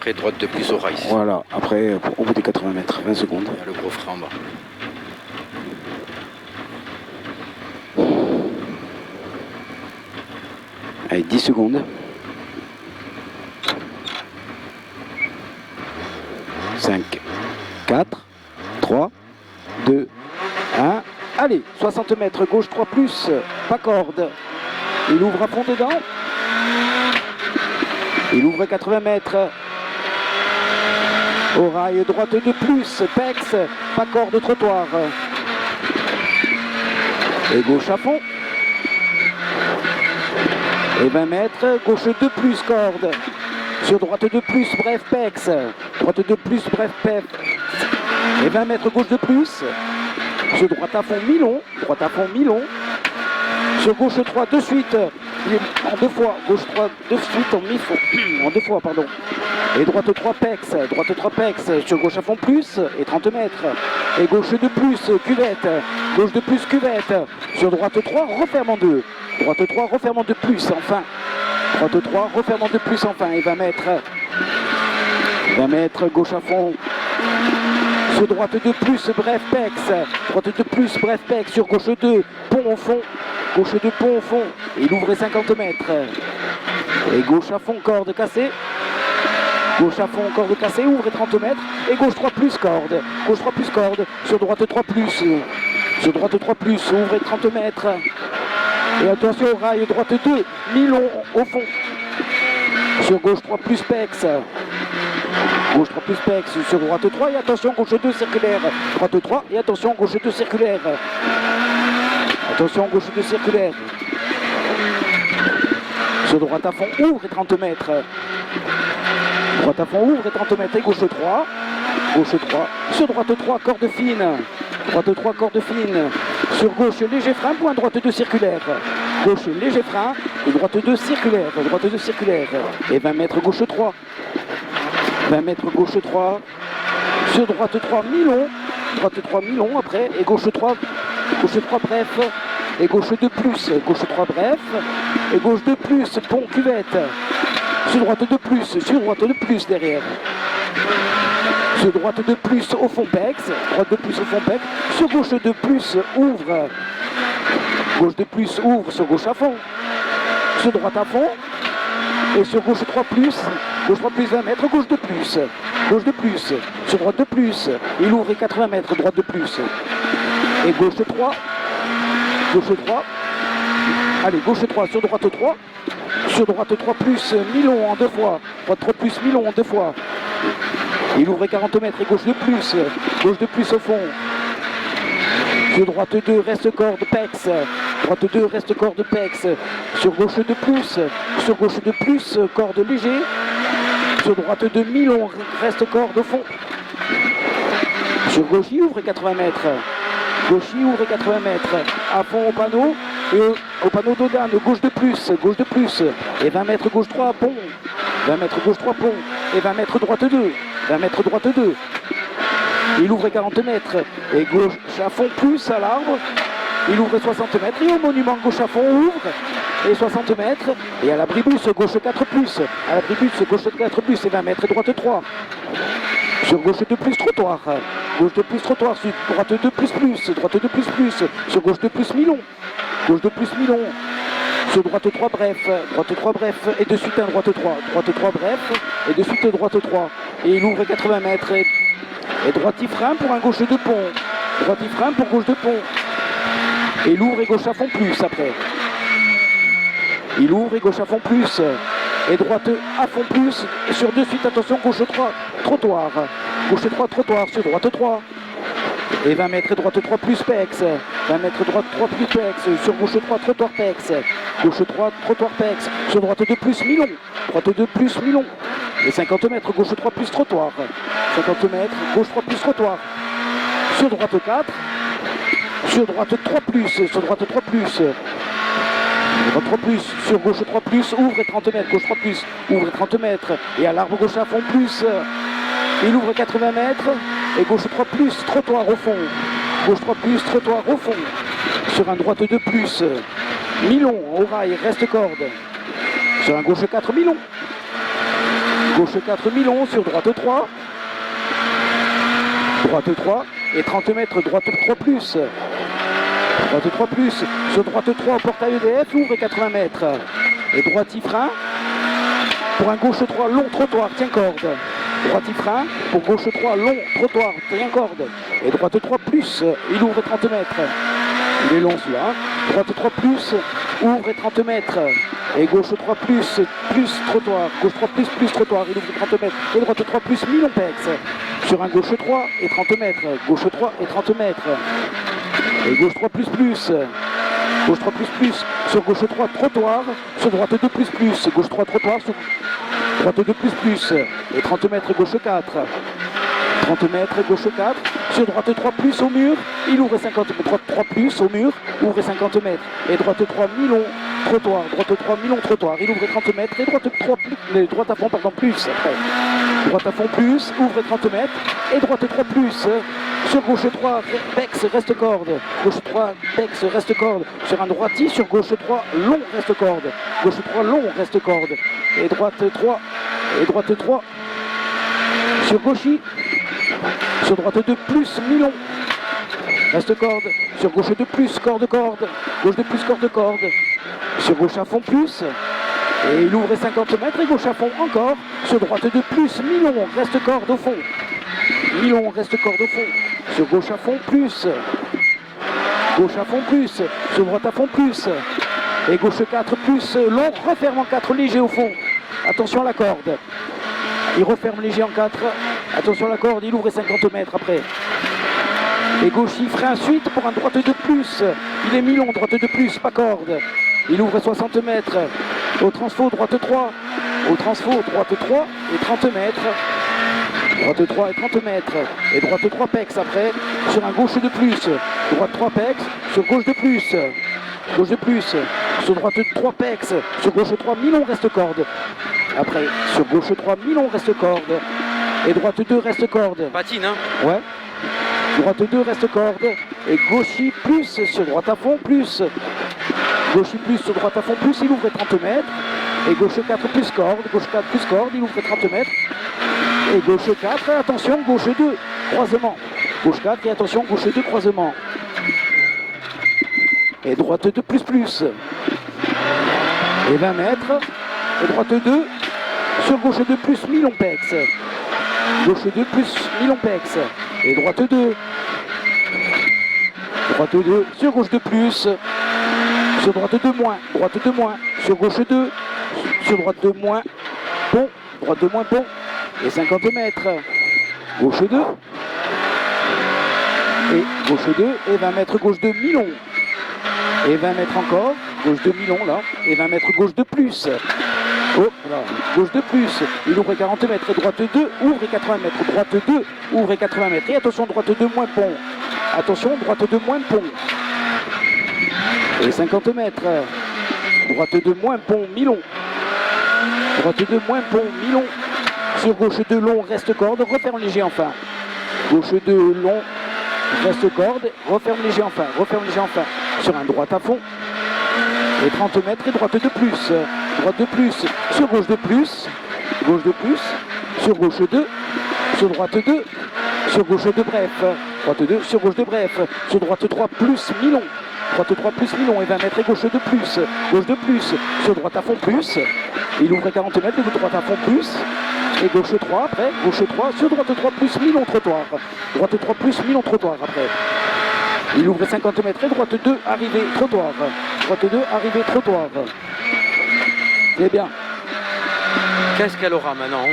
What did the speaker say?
après droite de plus au rail. Voilà, après au bout des 80 mètres, 20 secondes. Il y a le gros frein en bas. Allez, 10 secondes. 5, 4, 3, 2, 1. Allez, 60 mètres, gauche 3 plus, pas corde. Il ouvre à fond dedans. Il ouvre 80 mètres. Au rail, droite de plus, pex, pas corde, trottoir. Et gauche à fond. Et 20 mètres, gauche de plus, corde. Sur droite de plus, bref, pex. Droite de plus, bref, pex. Et 20 mètres, gauche de plus. Sur droite à fond, mi-long. Droite à fond, mi-long. Sur gauche 3, de suite. En deux fois. Gauche 3, de suite, en mi-fond. En deux fois, pardon. Et droite 3, pex. Droite 3, pex. Sur gauche à fond, plus. Et 30 mètres. Et gauche de plus, cuvette. Gauche de plus, cuvette. Sur droite 3, referme en 2. Droite 3, referme en 2 plus, enfin. Droite 3, referme en 2 plus, enfin. Et 20 mètres. 20 mètres, gauche à fond. Sur droite 2 plus, bref, pex. Droite 2 plus, bref, pex. Sur gauche 2, pont au fond. Gauche 2, pont au fond. Et il ouvre 50 mètres. Et gauche à fond, corde cassée. Gauche à fond, corde cassée, ouvre 30 mètres. Et gauche 3 plus, corde. Gauche 3 plus, corde. Sur droite 3 plus. Sur droite 3 plus, ouvre 30 mètres. Et attention au rail, droite 2, mi-long au fond. Sur gauche 3 plus, pex. Gauche 3 plus, pex. Sur droite 3 et attention, gauche 2 circulaire. Droite 3 et attention, gauche 2 circulaire. Attention, gauche 2 circulaire. Sur droite à fond, ouvre 30 mètres. Droite à fond, ouvre 30 mètres. Et gauche 3. Gauche 3. Sur droite 3, corde fine. Droite 3, corde fine. Sur gauche, léger frein, point droite 2 circulaire. Gauche, léger frein. Et droite 2 circulaire. Droite 2 circulaire. Et 20 mètres, gauche 3. 20 mètres, gauche 3. Sur droite 3, mi-long. Droite 3, mi-long après. Et gauche 3. Gauche 3, bref. Et gauche 2 plus. Gauche 3, bref. Et gauche 2 plus, pont, cuvette. Sur droite 2 plus. Sur droite 2 plus derrière. Sur droite 2 plus au fond pex. Droite 2 plus au fond pex. Sur gauche 2 plus ouvre. Gauche 2 plus ouvre sur gauche à fond. Sur droite à fond. Et sur gauche 3 plus. Gauche 3 plus 20 mètres. Gauche 2 plus. Gauche 2 plus. Sur droite 2 plus. Il ouvre 80 mètres. Droite 2 plus. Et gauche 3. Gauche 3. Allez, gauche 3 sur droite 3. Sur droite 3 plus mi-long en 2 fois. Droite 3 plus mi-long en 2 fois. Il ouvre 40 mètres et gauche de plus. Gauche de plus au fond. Sur droite 2, reste corde, pex. Droite 2, reste corde, pex. Sur gauche de plus. Sur gauche de plus, corde léger. Sur droite 2, mi-long, reste corde au fond. Sur gauche, il ouvre 80 mètres. Gauche, il ouvre 80 mètres. À fond au panneau. Et au panneau d'Odane, gauche de plus. Gauche de plus. Et 20 mètres, gauche 3, pont. 20 mètres, gauche 3, pont. Et 20 mètres, droite 2. 20 mètres, droite 2. Il ouvre 40 mètres. Et gauche à fond plus à l'arbre. Il ouvre 60 mètres. Et au monument, gauche à fond ouvre. Et 60 mètres. Et à la bribousse, gauche 4 plus. À la bribousse, gauche 4 plus. Et 20 mètres, droite 3. Sur gauche 2 plus, trottoir. Gauche 2 plus, trottoir. Sur droite 2 plus plus. Droite 2 plus plus. Sur gauche 2 plus, mi-long. Gauche 2 plus, mi-long. Sur droite 3, bref. Droite 3, bref. Et de suite un droite 3. Droite 3, bref. Et de suite droite 3. Et il ouvre 80 mètres. Et droite il frein pour un gauche de pont. Droite il frein pour gauche de pont. Et il ouvre et gauche à fond plus après. Il ouvre et gauche à fond plus. Et droite à fond plus. Et sur de suite, attention, gauche 3, trottoir. Gauche 3, trottoir. Sur droite 3. Et 20 mètres et droite 3 plus pex. 20 mètres droite 3 plus pex. Sur gauche 3, trottoir pex. Gauche 3, trottoir pex. Sur droite 2 plus mi-long. Droite 2 plus mi-long. Et 50 mètres, gauche 3 plus trottoir. 50 mètres, gauche 3 plus trottoir. Sur droite 4. Sur droite 3 plus. Sur droite 3 plus. Droite 3 plus. Sur gauche 3 plus. Ouvre 30 mètres. Gauche 3 plus. Ouvre 30 mètres. Et à l'arbre gauche à fond plus. Il ouvre 80 mètres. Et gauche 3 plus. Trottoir au fond. Gauche 3 plus. Trottoir au fond. Sur un droite 2 plus. Mi-long au rail. Reste corde. Sur un gauche 4 mi-long. Gauche 4, Milon sur droite 3. Droite 3 et 30 mètres, droite 3 plus. Droite 3 plus, sur droite 3, portail EDF, ouvre et 80 mètres. Et droite frein, pour un gauche 3, long trottoir, tient corde. Droite frein, pour gauche 3, long trottoir, tient corde. Et droite 3 plus, il ouvre et 30 mètres. Il est long celui-là. Droite 3 plus, ouvre et 30 mètres. Et gauche 3 plus trottoir. Gauche 3 plus trottoir, il ouvre et 30 mètres. Et droite 3 plus, Milon Pex. Sur un gauche 3 et 30 mètres. Gauche 3 et 30 mètres. Et gauche 3 plus. Gauche 3 plus. Sur gauche 3, trottoir. Sur droite 2 plus. Gauche 3, trottoir. Sur droite 2 plus. Et 30 mètres, gauche 4. 30 mètres, gauche 4. Sur droite 3 plus au mur. Il ouvre 50 mètres. Droite 3 plus au mur. Ouvre 50 mètres. Et droite 3, Milon. Trottoir. Droite 3, Milon, trottoir. Il ouvre 30 mètres. Et droite 3 plus. Droite à fond, pardon, plus. Après. Droite à fond plus. Ouvre 30 mètres. Et droite 3 plus. Sur gauche 3, Pex, reste corde. Gauche 3, Pex, reste corde. Sur un droiti, sur gauche 3, long, reste corde. Gauche 3, long, reste corde. Et droite 3. Et droite 3. Sur gauchi. Sur droite 2 plus, Milon. Reste corde. Sur gauche 2 plus, corde. Gauche 2 plus, corde. Sur gauche à fond plus. Et il ouvre 50 mètres et gauche à fond encore. Sur droite 2 plus, Milon, reste corde au fond. Milon, reste corde au fond. Sur gauche à fond plus. Gauche à fond plus. Sur droite à fond plus. Et gauche 4 plus. Long, referme en 4, léger au fond. Attention à la corde. Il referme léger en 4. Attention à la corde, il ouvre 50 mètres après. Et gauche, il freine suite pour un droite 2 plus. Il est Milon, droite 2 plus, pas corde. Il ouvre 60 mètres. Au transfo, droite 3. Au transfo, droite 3 et 30 mètres. Droite 3 et 30 mètres. Et droite 3 pex après. Sur un gauche de plus. Droite 3 pex. Sur gauche de plus. Gauche de plus. Sur droite 3 pex. Sur gauche 3, Milon reste corde. Après, sur gauche 3, Milon reste corde. Et droite 2 reste corde. Patine, hein? Ouais. Droite 2 reste corde. Et gauchi plus sur droite à fond plus. Gauchi plus sur droite à fond plus. Il ouvre 30 mètres. Et gauche 4 plus corde. Gauche 4 plus corde. Il ouvre 30 mètres. Et gauche 4. Attention, gauche 2. Croisement. Gauche 4. Et attention, gauche 2. Croisement. Et droite 2 plus. Et 20 mètres. Et droite 2. Sur gauche 2 plus, Milon Pex. Gauche 2 plus, Milon Pex. Et droite 2. Droite 2. Sur gauche 2 plus. Sur droite 2 moins. Droite 2 moins. Sur gauche 2. Sur droite 2 moins. Bon. Droite 2 moins bon. Et 50 mètres. Gauche 2. Et gauche 2. Et 20 mètres gauche 2, Milon. Et 20 mètres encore. Gauche 2, Milon là. Et 20 mètres gauche 2 plus. Oh, voilà. Gauche de plus, il ouvre 40 mètres et droite 2, ouvre 80 mètres. Droite 2, ouvre 80 mètres. Et attention, droite 2, moins pont. Attention, droite 2, moins pont. Et 50 mètres. Droite 2, moins pont, Milon. Droite 2, moins pont, Milon. Sur gauche 2, long, reste corde, referme léger enfin. Gauche 2, long, reste corde, referme léger enfin. Sur un droite à fond. Et 30 mètres et droite 2 plus. Droite de plus, sur gauche de plus, sur gauche 2, sur droite 2, sur gauche 2 bref, droite 2, sur gauche 2 bref, sur droite 3 plus, Milon, droite 3 plus, Milon, et 20 mètres et gauche de plus, sur droite à fond plus, il ouvre 40 mètres, et droite à fond plus, et gauche 3 après, gauche 3, sur droite 3 plus, Milon trottoir, droite 3 plus, Milon trottoir après. Il ouvre 50 mètres et droite 2, arrivée, trottoir, droite 2, arrivée, trottoir. C'est bien. Qu'est-ce qu'elle aura maintenant?